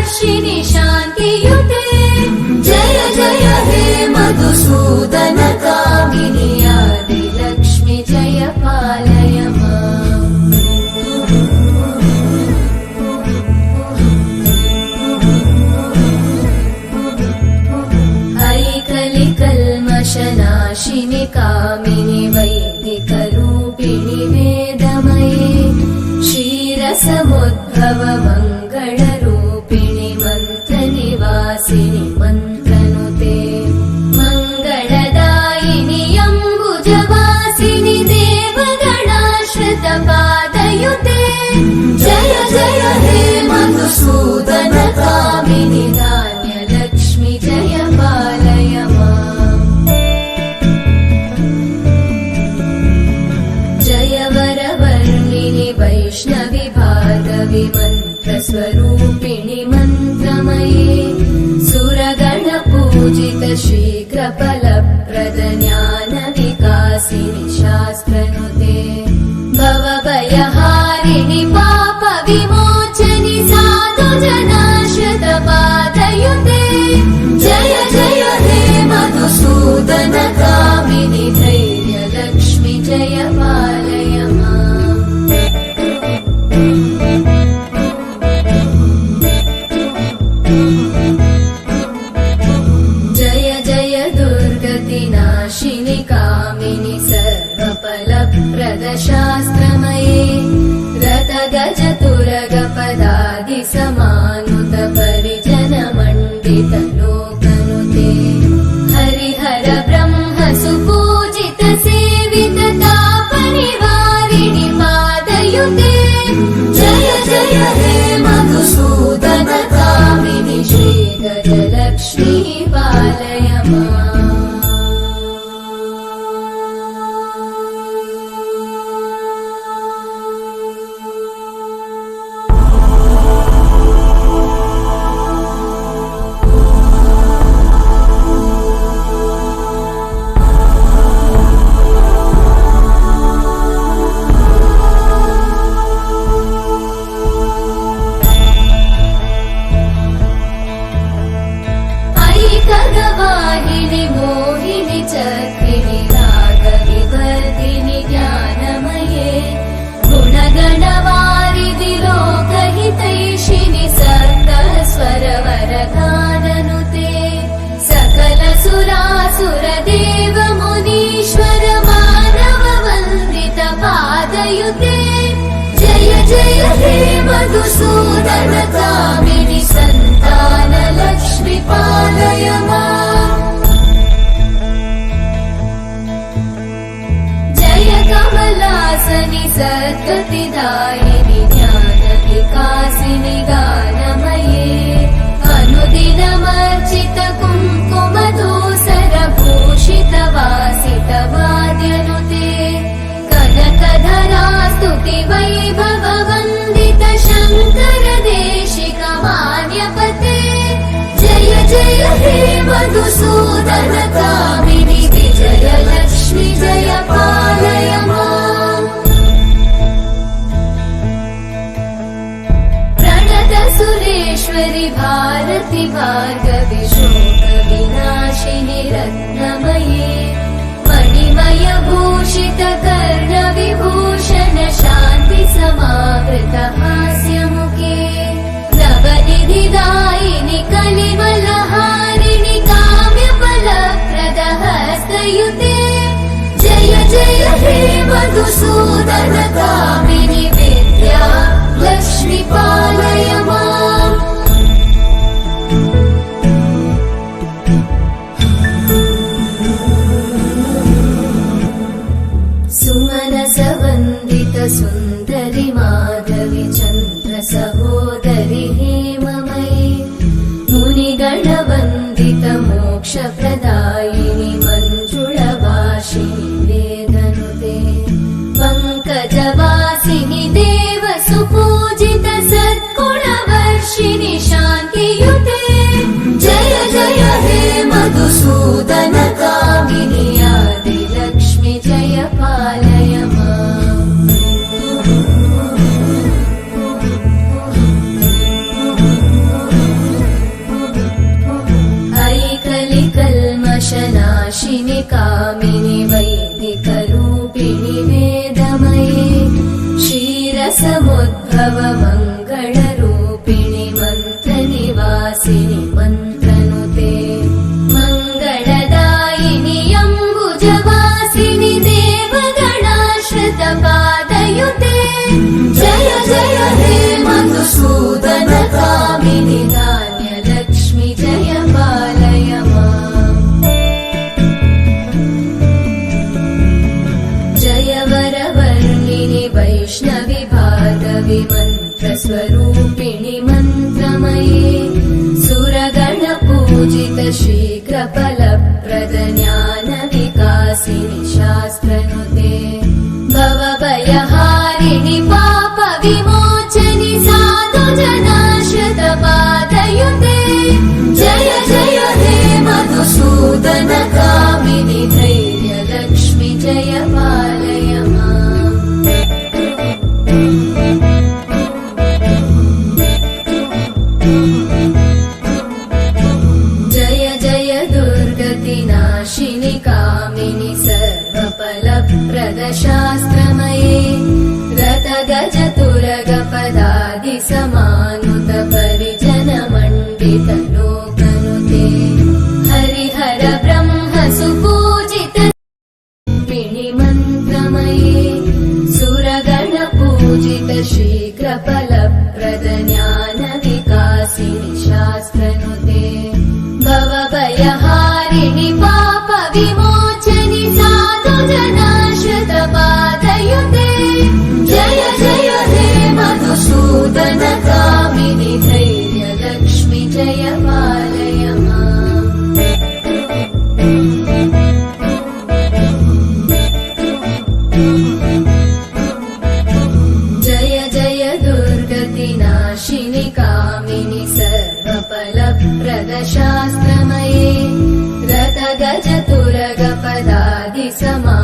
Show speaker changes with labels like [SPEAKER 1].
[SPEAKER 1] वर्षिणि शान्तियुते जय जय हे मधुसूदन कामिनि आदिलक्ष्मि जय पालय माम् ऐकलिकल्मषनाशिनि कामिनि वैदिकरूपिणि वेदमये क्षीरसमुद्भव मङ्गलरूपिणि मन्त्रनिवासिनि मन्त्रनुते मङ्गलदायिनि अम्बुजवासिनि देवगणाश्रितपादयुते जय जय हे मधुसूदन कामिनि धान्यलक्ष्मि जय पालय माम् जय वरवर्णिनि वैष्णवि भार्गवि मन्त्रस्वरूपिणि मन्त्रमये सुरगणपूजित शीघ्रफलप्रद ज्ञानविकासिनि शास्त्रनुते भवभयहारिणि पापविमोचनि साधुजनाश्रितपादयुते जय जय हे मधुसूदन कामिनि धैर्यलक्ष्मि जय पालय माम् जय जय दुर्गतिनाशिनि कामिनि सर्वफलप्रद शास्त्रमये रथगजतुरगपदादिसमानुत परिजनमण्डित लोकनुते हरिहर ब्रह्म सुपूजित सेवित तापनिवारिणि पादयुते जय जय हे मधुसूदन कामिनि श्रीगजलक्ष्मी पालय माम् ऐकगवाहिनि मोहिनि चक्रिणि रागविवर्धिनि ज्ञानमये गुणगणवारिधि लोकहितैषिणि सर्गस्वरवरगाननुते सकल सुरासुर देव मुनीश्वर मानव वन्दित पादयुते जय जय हे मधुसूदन कामिनि सन्तान लक्ष्मि पालय माम् जय कमलासनि सद्गतिदायिनि ज्ञानविकासिनि गानमये अनुदिनमर्चित कुङ्कुमधूसर भूषित वासित वाद्यनुते कनकधरा स्तुति वैभव वन्दित शङ्कर देशिक मान्यपते जय जय हे मधुसूदन कामिनि विजयलक्ष्मि जय पालय माम् प्रणत सुरेश्वरि भारति भार्गवि शोकविनाशिनि रत्नमये मणिमय भूषित कर्णविभूषण शान्ति समावृत हास्यमुखे नवनिधिदायिनि कलिमलहारिणि काम्यफलप्रद हस्तयुते जय जय हे मधुसूदन कामिनि विद्या लक्ष्मि पालय माम् सुमनसवन्दित सुन्दरि माधवि चन्द्र सहोदरि हेममयि मुनिगणवन्दित मोक्षप्रदायिनि मञ्जुळवासिनि वेदनुते पङ्कजवासिनि देव सुपूजित सद्गुणवर्षिणि शान्तियुते जय जय हे मधुसूदन कामिनि आदिलक्ष्मि जय पालय माम् कामिनि वैदिकरूपिणि वेदमये क्षीरसमुद्भव मङ्गलरूपिणि मन्त्रनिवासिनि मन्त्रनुते मङ्गलदायिनि अम्बुजवासिनि देवगणाश्रितपादयुते जय जय हे मधुसूदन कामिनि धान्यलक्ष्मि जय पालय माम् जय वरवर्णिनि वैष्णवि भार्गवि मन्त्रस्वरूपिणि मन्त्रमये सुरगणपूजित शीघ्रफलप्रद ज्ञानविकासिनि शास्त्रनुते भवभयहारिणि पापविमोचनि साधुजनाश्रितपादयुते जय जय हे मधुसूदन कामिनि धैर्यलक्ष्मि जय पालय माम् जय जय दुर्गतिनाशिनि कामिनि सर्वफलप्रद शास्त्रमये रथगजतुरगपदादिसमानुत परिजनमण्डित लोकनुते हरिहर ब्रह्म सुपूजित रूपिणि मन्त्रमये सुरगणपूजित शीघ्रफलप्रद ज्ञानविकासिनि शास्त्रनुते भवभयहारिणि पापविमोचनि साधुजनाश्रितपादयुते जय जय हे मधुसूदन कामिनि धैर्यलक्ष्मि जय पालय माम् जय जय दुर्गतिनाशिनि कामिनि सर्वफलप्रद शास्त्रमये रथगजतुरगपदादिसमा